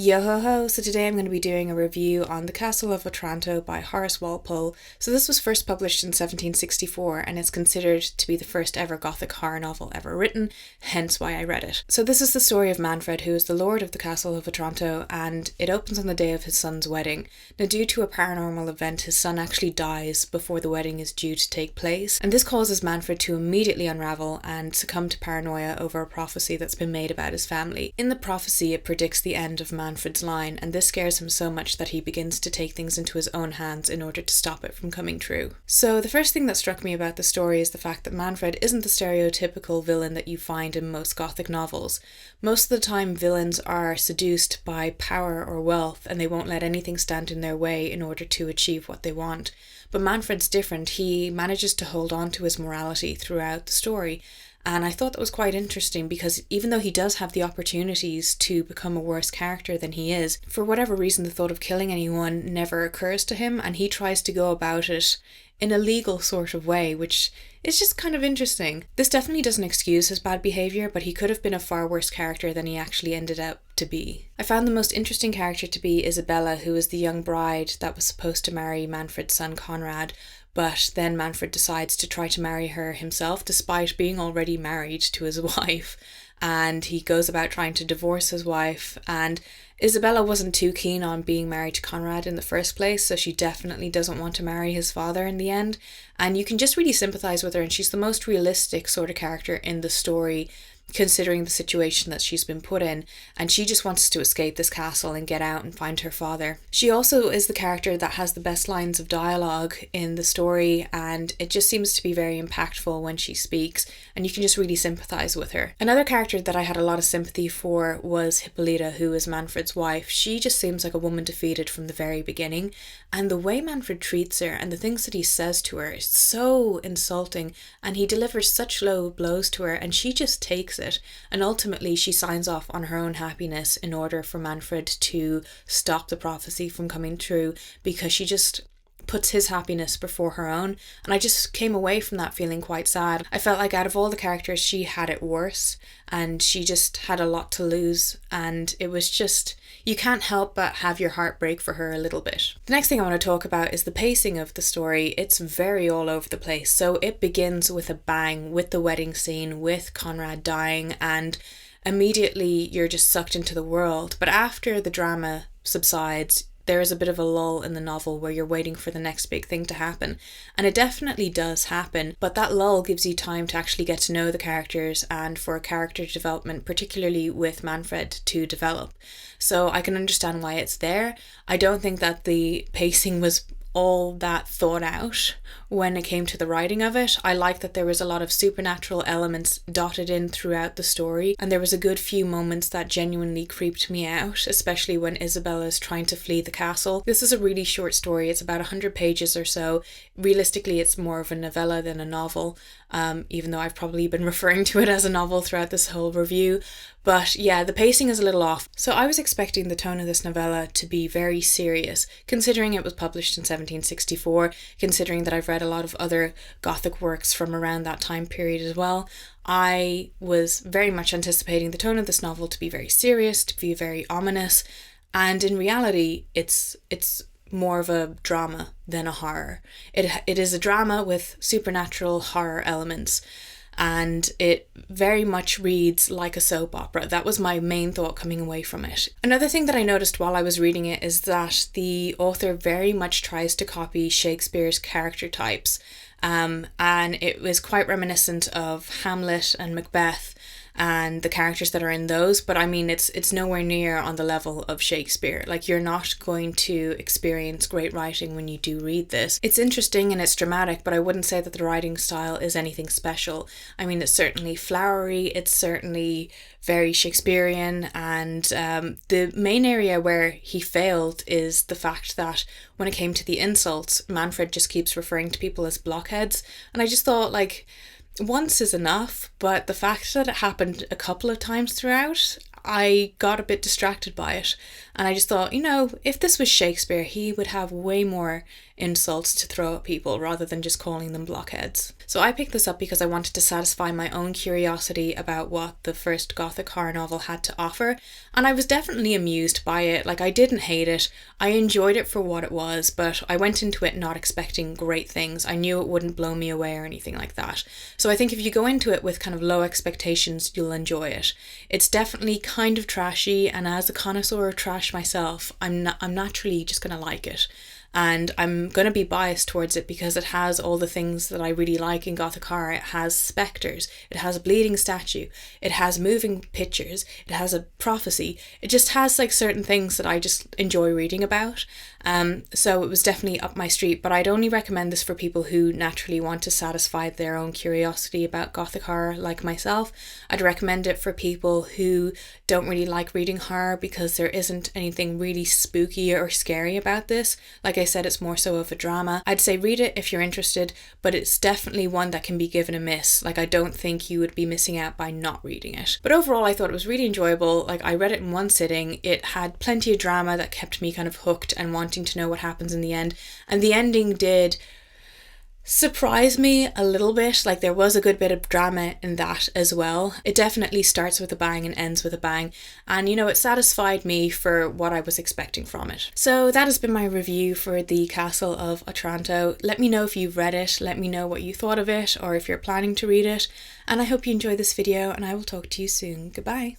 Yo ho ho, so today I'm going to be doing a review on The Castle of Otranto by Horace Walpole. So this was first published in 1764 and it's considered to be the first ever Gothic horror novel ever written, hence why I read it. So this is the story of Manfred, who is the lord of the Castle of Otranto, and it opens on the day of his son's wedding. Now, due to a paranormal event, his son actually dies before the wedding is due to take place, and this causes Manfred to immediately unravel and succumb to paranoia over a prophecy that's been made about his family. In the prophecy, it predicts the end of Manfred's line, and this scares him so much that he begins to take things into his own hands in order to stop it from coming true. So the first thing that struck me about the story is the fact that Manfred isn't the stereotypical villain that you find in most Gothic novels. Most of the time, villains are seduced by power or wealth, and they won't let anything stand in their way in order to achieve what they want. But Manfred's different. He manages to hold on to his morality throughout the story. And I thought that was quite interesting because even though he does have the opportunities to become a worse character than he is, for whatever reason the thought of killing anyone never occurs to him, and he tries to go about it in a legal sort of way, which is just kind of interesting. This definitely doesn't excuse his bad behaviour, but he could have been a far worse character than he actually ended up to be. I found the most interesting character to be Isabella, who is the young bride that was supposed to marry Manfred's son Conrad, but then Manfred decides to try to marry her himself despite being already married to his wife, and he goes about trying to divorce his wife, and Isabella wasn't too keen on being married to Conrad in the first place, so she definitely doesn't want to marry his father in the end, and you can just really sympathise with her, and she's the most realistic sort of character in the story considering the situation that she's been put in, and she just wants to escape this castle and get out and find her father. She also is the character that has the best lines of dialogue in the story, and it just seems to be very impactful when she speaks, and you can just really sympathise with her. Another character that I had a lot of sympathy for was Hippolyta, who is Manfred's wife. She just seems like a woman defeated from the very beginning, and the way Manfred treats her and the things that he says to her is so insulting, and he delivers such low blows to her, and she just takes it, and ultimately she signs off on her own happiness in order for Manfred to stop the prophecy from coming true, because she just puts his happiness before her own, and I just came away from that feeling quite sad. I felt like out of all the characters she had it worse, and she just had a lot to lose, and it was just, you can't help but have your heart break for her a little bit. The next thing I want to talk about is the pacing of the story. It's very all over the place. So it begins with a bang, with the wedding scene, with Conrad dying, and immediately you're just sucked into the world. But after the drama subsides, there is a bit of a lull in the novel where you're waiting for the next big thing to happen. And it definitely does happen, but that lull gives you time to actually get to know the characters and for character development, particularly with Manfred, to develop. So I can understand why it's there. I don't think that the pacing was all that thought out when it came to the writing of it. I like that there was a lot of supernatural elements dotted in throughout the story, and there was a good few moments that genuinely creeped me out, especially when Isabella is trying to flee the castle. This is a really short story. It's about 100 pages or so. Realistically, it's more of a novella than a novel, even though I've probably been referring to it as a novel throughout this whole review. But yeah, the pacing is a little off. So I was expecting the tone of this novella to be very serious, considering it was published in 1764, considering that I've read a lot of other Gothic works from around that time period as well. I was very much anticipating the tone of this novel to be very serious, to be very ominous, and in reality, it's more of a drama than a horror. It is a drama with supernatural horror elements, and it very much reads like a soap opera. That was my main thought coming away from it. Another thing that I noticed while I was reading it is that the author very much tries to copy Shakespeare's character types, and it was quite reminiscent of Hamlet and Macbeth and the characters that are in those, but I mean it's nowhere near on the level of Shakespeare. Like, you're not going to experience great writing when you do read this. It's interesting and it's dramatic, but I wouldn't say that the writing style is anything special. I mean, it's certainly flowery, it's certainly very Shakespearean, and the main area where he failed is the fact that when it came to the insults, Manfred just keeps referring to people as blockheads, and I just thought, like, once is enough, but the fact that it happened a couple of times throughout, I got a bit distracted by it, and I just thought, if this was Shakespeare, he would have way more insults to throw at people rather than just calling them blockheads. So I picked this up because I wanted to satisfy my own curiosity about what the first Gothic horror novel had to offer, and I was definitely amused by it. Like, I didn't hate it, I enjoyed it for what it was, but I went into it not expecting great things. I knew it wouldn't blow me away or anything like that. So I think if you go into it with kind of low expectations, you'll enjoy it. It's definitely kind of trashy, and as a connoisseur of trash myself, I'm naturally just gonna like it. And I'm going to be biased towards it because it has all the things that I really like in Gothic horror. It has spectres, it has a bleeding statue, it has moving pictures, it has a prophecy. It just has like certain things that I just enjoy reading about. So it was definitely up my street, but I'd only recommend this for people who naturally want to satisfy their own curiosity about Gothic horror like myself. I'd recommend it for people who don't really like reading horror because there isn't anything really spooky or scary about this. Like I said, it's more so of a drama. I'd say read it if you're interested, but it's definitely one that can be given a miss. Like, I don't think you would be missing out by not reading it. But overall, I thought it was really enjoyable. Like, I read it in one sitting. It had plenty of drama that kept me kind of hooked and wanting to know what happens in the end. And the ending did surprised me a little bit. Like, there was a good bit of drama in that as well. It definitely starts with a bang and ends with a bang, and you know, it satisfied me for what I was expecting from it. So that has been my review for the Castle of Otranto. Let me know if you've read it, let me know what you thought of it, or if you're planning to read it, and I hope you enjoy this video, and I will talk to you soon. Goodbye.